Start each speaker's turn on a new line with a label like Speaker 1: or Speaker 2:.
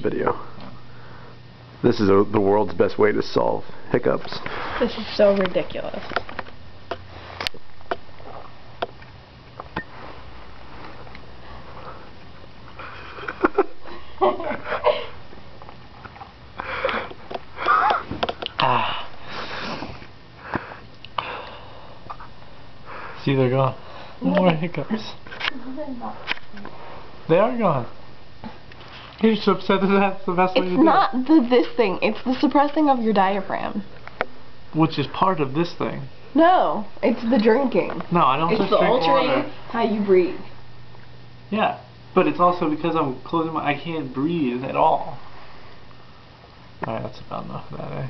Speaker 1: video. This is the world's best way to solve hiccups.
Speaker 2: This is so ridiculous.
Speaker 3: See, they're gone. No more hiccups. They are gone. You're so upset that that's the best way to do it.
Speaker 2: It's not this thing. It's the suppressing of your diaphragm.
Speaker 3: Which is part of this thing.
Speaker 2: No, it's the drinking.
Speaker 3: No, I don't
Speaker 2: It's
Speaker 3: just
Speaker 2: the
Speaker 3: drink
Speaker 2: altering
Speaker 3: water.
Speaker 2: how you breathe.
Speaker 3: Yeah, but it's also because I'm closing my... I can't breathe at all. Alright, that's about enough of that, eh?